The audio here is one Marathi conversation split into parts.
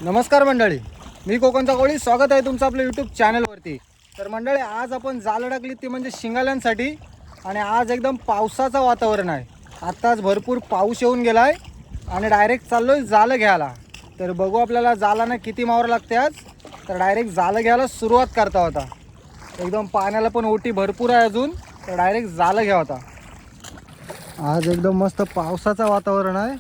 नमस्कार मंडळी, मी कोकणचा कोळी. स्वागत आहे तुमचं आपल्या यूट्यूब चॅनलवरती. तर मंडळी, आज आपण जाळं टाकली ती म्हणजे शिंगाल्यांसाठी. आणि आज एकदम पावसाचं वातावरण आहे. आत्ताच भरपूर पाऊस येऊन गेला आहे आणि डायरेक्ट चाललो आहे जाळं घ्यायला. तर बघू आपल्याला जाळांना किती मावर लागते आज. तर डायरेक्ट जाळं घ्यायला सुरुवात करता होता. एकदम पाण्याला पण ओटी भरपूर आहे अजून, तर डायरेक्ट जाळं घ्या होता. आज एकदम मस्त पावसाचं वातावरण आहे.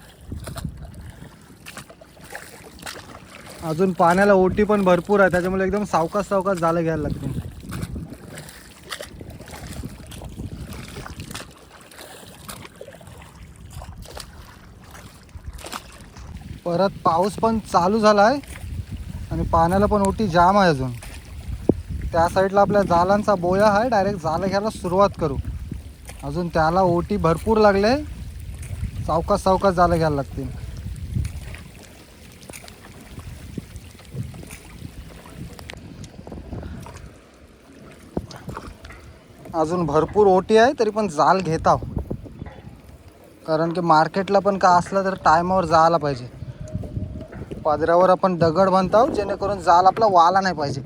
अजून पाण्याला ओटी पण भरपूर आहे, त्याच्यामुळे एकदम सावकाश सावकाश जाळं घ्यायला लागते. परत पाऊस पण चालू झाला आहे आणि पाण्याला पण ओटी जाम आहे अजून. त्या साईडला आपल्या जाळांचा बोया आहे. डायरेक्ट जाळं घ्यायला सुरुवात करू. अजून त्याला ओटी भरपूर लागले, सावकाश सावकाश जाळं घ्यायला लागते. अजून भरपूर ओटी आहे तरी पण जाळ घेत आहो, कारण की मार्केटला पण का असलं तर टायमावर जायला पाहिजे. पदरावर आपण दगड बांधतो जेणेकरून जाळ आपला वाला नाही पाहिजे.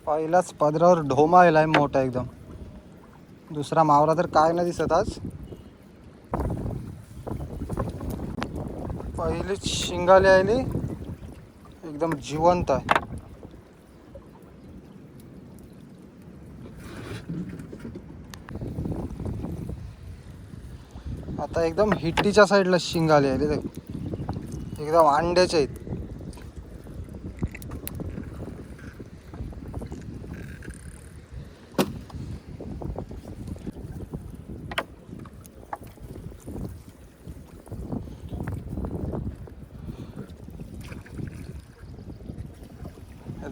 पहिलाच पदरावर ढोमा आहे मोठा एकदम. दुसरा मावरा तर काय नाही दिसत आज. पहिलीच शिंगाली आली, एकदम जिवंत आहे. आता एकदम हिट्टीच्या साईडला शिंगाले आले, एकदम अंड्याचे आहेत.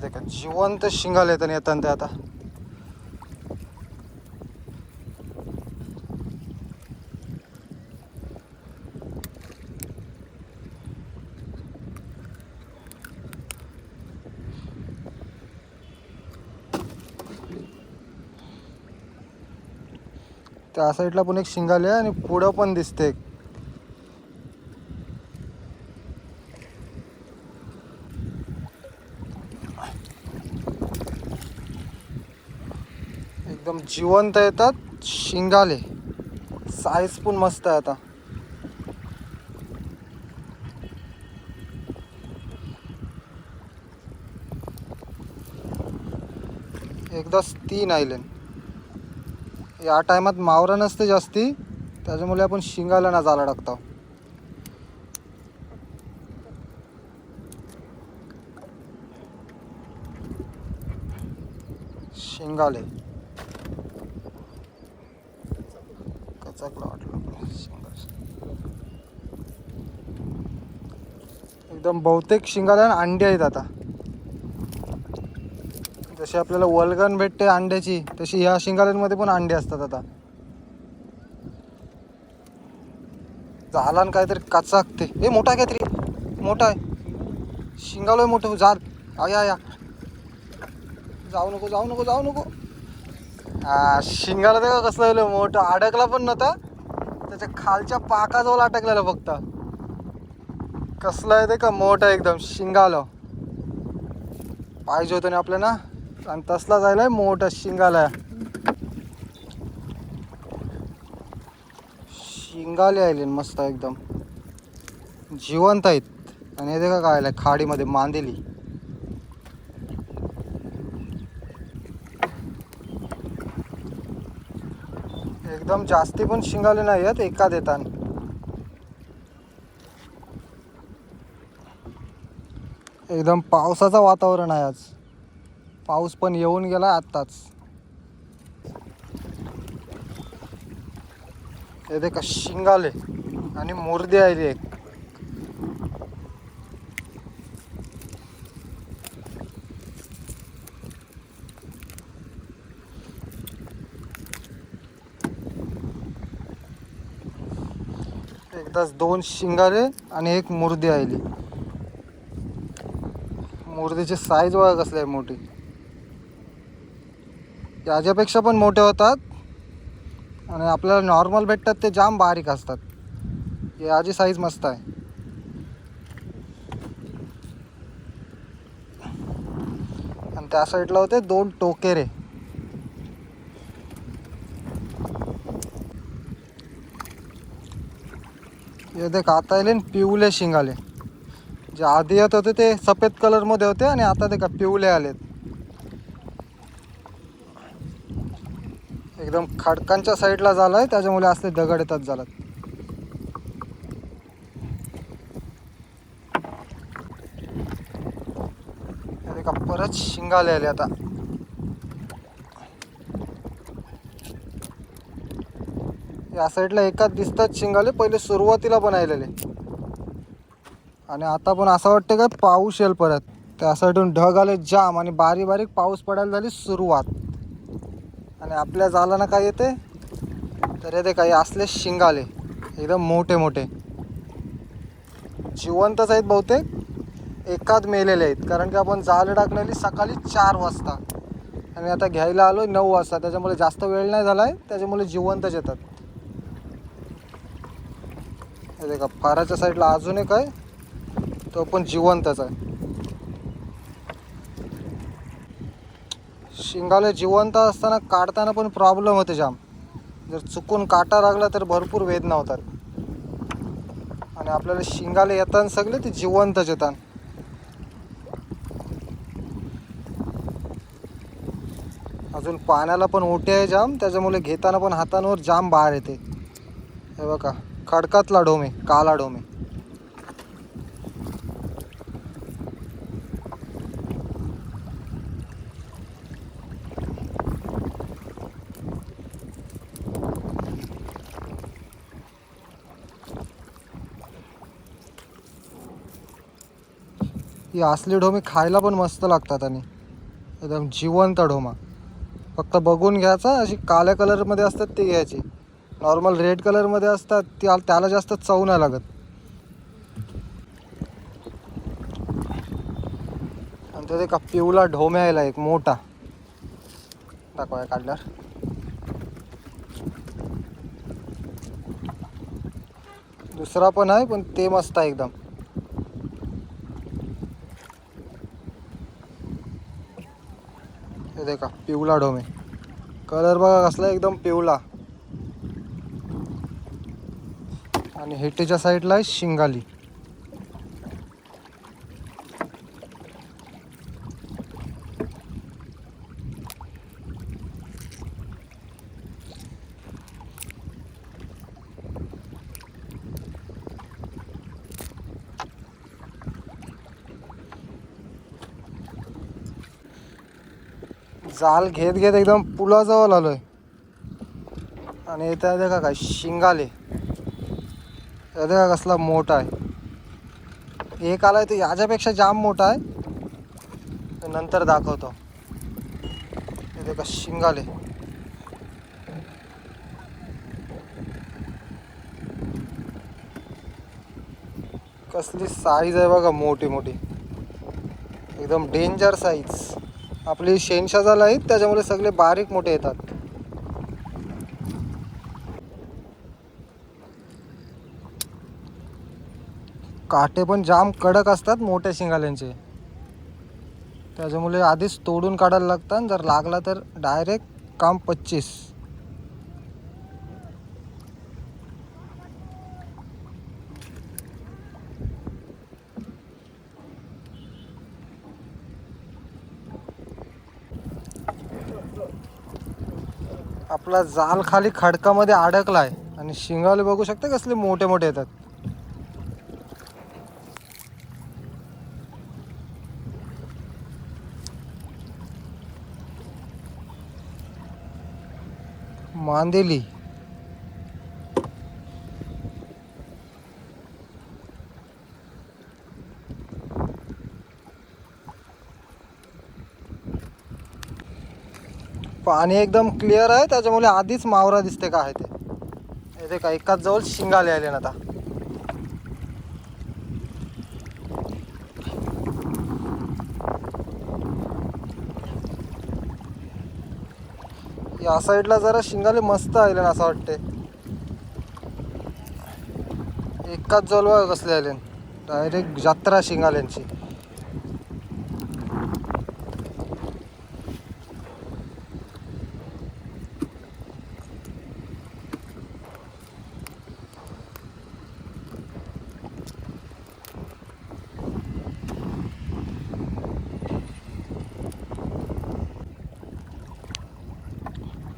का जिवंत शिंगाले येतात येतात ते आता. त्या साईडला पण एक शिंगाले आहे आणि पुढं पण दिसते. एकदम जिवंत येतात शिंगाले. साईज पण मस्त आहे. आता एकदाच 3 आयले. या टायमात मावरा नसते जास्ती, त्याच्यामुळे आपण शिंगाला ना जाळं टाकतो. शिंगाले कचाकला वाटलं. एकदम बहुतेक शिंगाला अंडे आहेत आता. जशी आपल्याला वल्गन भेटते अंड्याची, तशी ह्या शिंगाल्यांमध्ये पण अंडे असतात. आता जाळान काहीतरी कचाकते. हे मोठा आहे काहीतरी, मोठा आहे शिंगालोय मोठं. जाल या या, जाऊ नको जाऊ नको जाऊ नको. हा शिंगाला ते का कसलं मोठं, अडकला पण नव्हता, त्याच्या खालच्या पाकाजवळ अटकलेलं फक्त. कसलं आहे ते का मोठं एकदम शिंगाला पाहिजे होतं ना आपल्याला. आणि तसला जायला मोठा शिंगाला. शिंगाले आले मस्त एकदम जिवंत आहेत. आणि हे देखा काय खाडीमध्ये मांदेली. एकदम जास्ती पण शिंगाले नाही आहेत, एका देतात. एकदम पावसाचं वातावरण आहे आज. पाऊस पण येऊन गेला आत्ताच. हे देखा शिंगाले आणि मुर्दी आहे एक. एकदाच 2 शिंगाले आणि एक मुर्दी आली. मुर्दीची साईज बघा कसली आहे मोठी. याच्यापेक्षा पण मोठे होतात आणि आपल्याला नॉर्मल भेटतात ते जाम बारीक असतात. याची साईज मस्त आहे. आणि त्या साईडला होते 2 टोकेरे. हे देख आता आले पिवले शिंगाले. जे आधी येत होते ते सफेद कलर मध्ये होते आणि आता ते का पिवले आलेत. एकदम खडकांच्या साईडला झालाय त्याच्यामुळे असले दगड येतात झालात. का परत शिंगाले आले आता. या साईडला एकाच दिसतात शिंगाले. पहिले सुरुवातीला पण आलेले आणि आता पण असं वाटतं काय पाऊस येईल परत. त्या साईडून ढग आले जाम आणि बारीक बारीक पाऊस पडायला झाली सुरुवात. आणि आपल्या जालाना काय येते तर येते काही असले शिंगाले एकदम मोठे मोठे. जिवंतच आहेत बहुतेक. एकाच मेलेले आहेत कारण की आपण जाळ टाकलेली सकाळी 4 वाजता आणि आता घ्यायला आलो 9 वाजता. त्याच्यामुळे जास्त वेळ नाही झालाय त्याच्यामुळे जिवंतच येतात. हे का फाराच्या साईडला अजून एक आहे तो पण जिवंतच आहे. शिंगाले जिवंत असताना काढताना पण प्रॉब्लेम होते जाम. जर चुकून काटा लागला तर भरपूर वेदना होतात. आणि आपल्याला शिंगाले येतात सगळे ते जिवंतच येतात. अजून पाण्याला पण ओटे आहे जाम त्याच्यामुळे घेताना पण हातांवर जाम बाहेर येते. हे बघा खडकातला ढोमे, काला ढोमे. ही असली ढोमे खायला पण मस्त लागतात आणि एकदम जिवंत ढोमा. फक्त बघून घ्यायचा. अशी काळ्या कलरमध्ये असतात ते घ्यायची. नॉर्मल रेड कलरमध्ये असतात त्याला जास्त चव नाही लागत. आणि त्याचे का पिवला ढोम्या यायला एक मोठा दाखवाय काढल्यावर. दुसरा पण आहे पण ते मस्त आहे एकदम. हे देखा पिवला ढोमे. कलर बघा कसला एकदम पिवला. आणि हेटेच्या साईडला आहे शिंगाली. जाल घेत घेत एकदम पुलाजवळ आलोय आणि इथे देखा काय शिंगाले. हे देखा कसला मोठा आहे. एक आलाय तो याच्यापेक्षा जाम मोठा आहे. नंतर दाखवतो. हे देखा शिंगाले. कसली साईज आहे बघा मोठी मोठी. एकदम डेंजर साईज. आपली शेणशाजाला आहेत त्याच्यामुळे सगळे बारीक मोठे येतात. काटे पण जाम कडक असतात मोठ्या शिंगाल्यांचे त्याच्यामुळे आधीच तोडून काढायला लागतात. जर लागला तर डायरेक्ट काम 25. आपला जाल खाली खडकामध्ये अडकलाय आणि शिंगाले बघू शकता कसले मोठे मोठे येतात. मांदेली. पाणी एकदम क्लिअर आहे, त्याच्यामुळे आधीच मावरा दिसते का आहे ते. इथे का एकाच जवळ शिंगाले आले ना आता. या साईडला जरा शिंगाले मस्त आले ना असं वाटते. एकाच जवळ बघा कसले आले, डायरेक्ट जत्रा शिंगाल्यांची.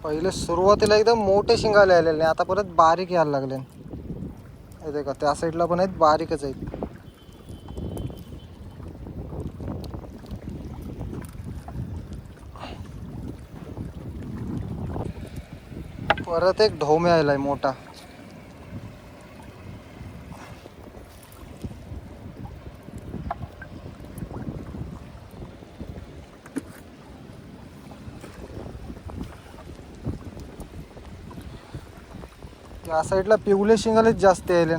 पहिले सुरुवातीला एकदम मोठे शिंगाले आलेले नाही, आता परत बारीक यायला लागले. हे का त्या साईडला पण आहेत, बारीकच आहेत. परत एक ढोमे आलाय मोठा. या साईडला पिवले शिंगालेच जास्त यायले.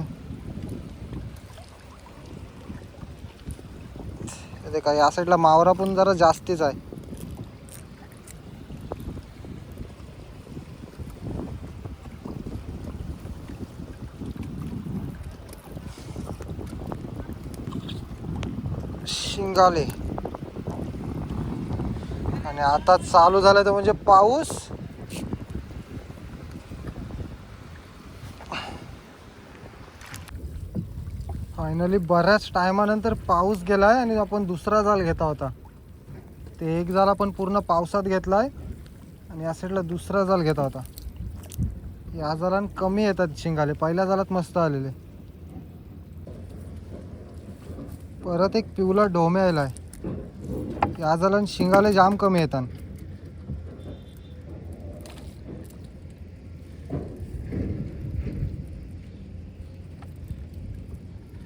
ते काय या साईडला मावरा पण जरा जास्तीच आहे. शिंगाले. आणि आता चालू झालं तर म्हणजे पाऊस. फायनली बऱ्याच टायमानंतर पाऊस गेलाय आणि आपण दुसरा जाल घेता होता. ते एक जाल आपण पूर्ण पावसात घेतलाय आणि या साईडला दुसरा जाल घेता होता. या जालान कमी येतात शिंगाले, पहिल्या जालात मस्त आलेले. परत एक पिवला ढोमे आलाय. या जालान शिंगाले जाम कमी येतात.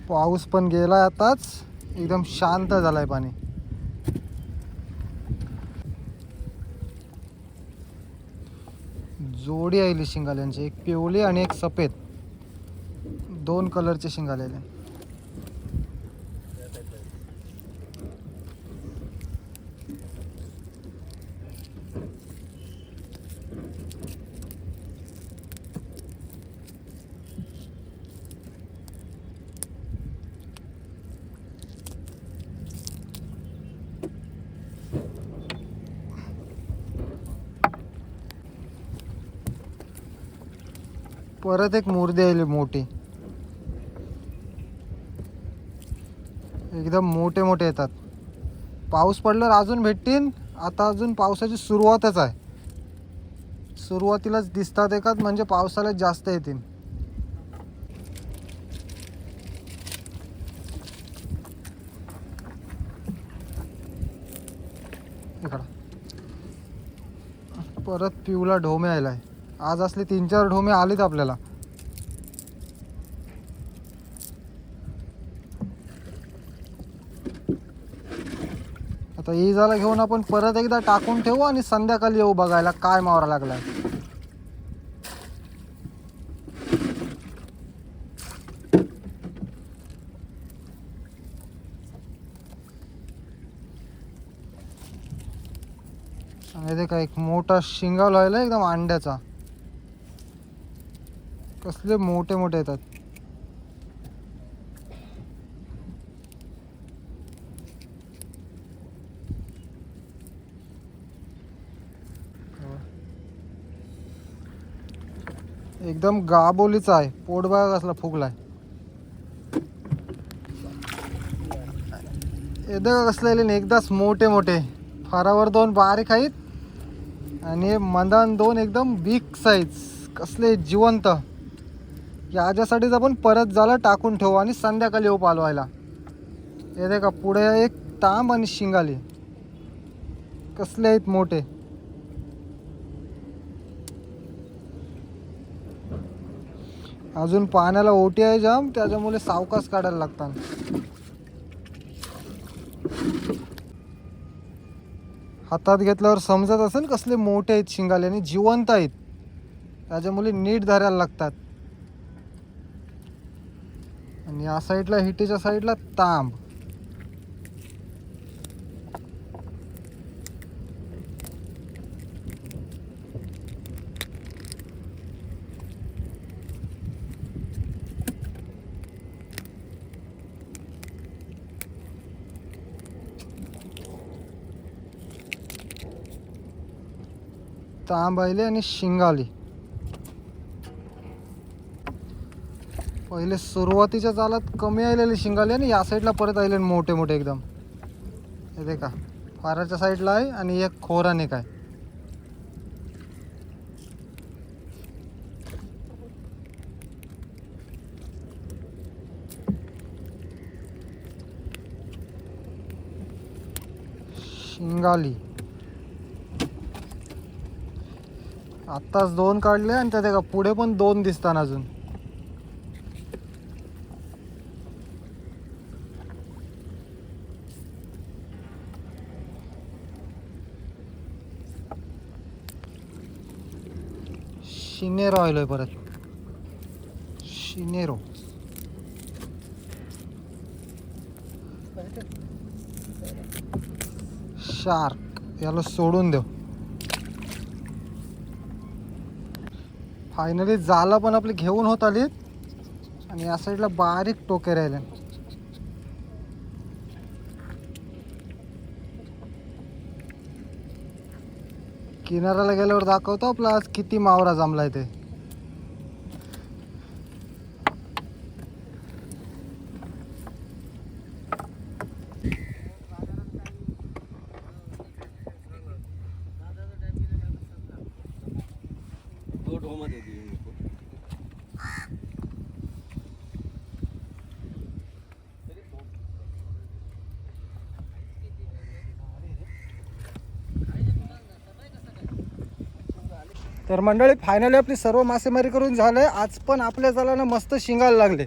पाऊस पण गेलाय आताच, एकदम शांत झालाय पाणी. जोडी आली शिंगाल्यांची, एक पिवळी आणि एक सफेद, दोन कलरचे शिंगाले आले. परत एक मुर्दे आले मोठी, एकदम मोठे मोठे येतात. पाऊस पडल्यावर अजून भेटतील. आता अजून पावसाची सुरुवातच आहे, सुरुवातीलाच दिसतात एकात, म्हणजे पावसाला जास्त येतील. इकडं परत पिवला ढोमे आलाय. आज असले 3-4 ढोमे आलेत आपल्याला. आता ही झाला घेऊन आपण परत एकदा टाकून ठेवू आणि संध्याकाळी येऊ बघायला काय मावरा लागलाय. आणि ते काय एक मोठा शिंगा लावलाय एकदम अंड्याचा. कसले मोठे मोठे येतात. एकदम गाबोलीचा आहे, पोट बघा कसला फुगलाय. एकदा कसले एकदाच मोठे मोठे, फारावर 2 बारीक आहेत आणि मंदान 2 एकदम बिग साईज. कसले जिवंत. याच्यासाठीच आपण परत झाला टाकून ठेवू आणि संध्याकाळी येऊ पालवायला. हे का पुढे एक तांब आणि शिंगाली कसले आहेत मोठे. अजून पाण्याला ओटी आहे जाम, त्याच्यामुळे सावकाश काढायला लागतात. हातात घेतल्यावर समजत असेल कसले मोठे आहेत शिंगाले आणि जिवंत आहेत, त्याच्यामुळे नीट धरायला लागतात. आणि या साईडला हिटीच्या साईडला तांब. तांब आले आणि शिंगाली. पहिले सुरुवातीच्या जालात कमी आलेले शिंगाले आणि या साईडला परत आले मोठे मोठे एकदम. हे देखा फाराच्या साईडला आहे आणि एक खोराने काय. शिंगाली आत्ताच 2 काढले आणि त्या पुढे पण 2 दिसतात अजून. शिनेरो आलोय परत. शिनेरो शार्क याला सोडून देऊ. फायनली जाळं पण आपली घेऊन होत आलीत आणि या साईडला बारीक टोके राहिले. किनाऱ्याला गेल्यावर दाखवतो आपला आज किती मावरा जमलाय ते. तर मंडळी फायनली आपली सर्व मासेमारी करून झालंय. आज पण आपल्या जाळाला मस्त शिंगायला लागले.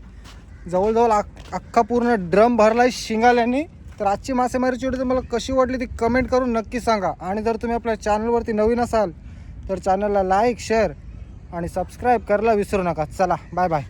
जवळजवळ अख्खा पूर्ण ड्रम भरलाय शिंगाल्याने. तर आजची मासेमारीची व्हिडिओ तुम्हाला कशी वाटली ती कमेंट करून नक्की सांगा. आणि जर तुम्ही आपल्या चॅनलवरती नवीन असाल तर चॅनलला लाईक शेअर आणि सबस्क्राईब करायला विसरू नका. चला बाय बाय.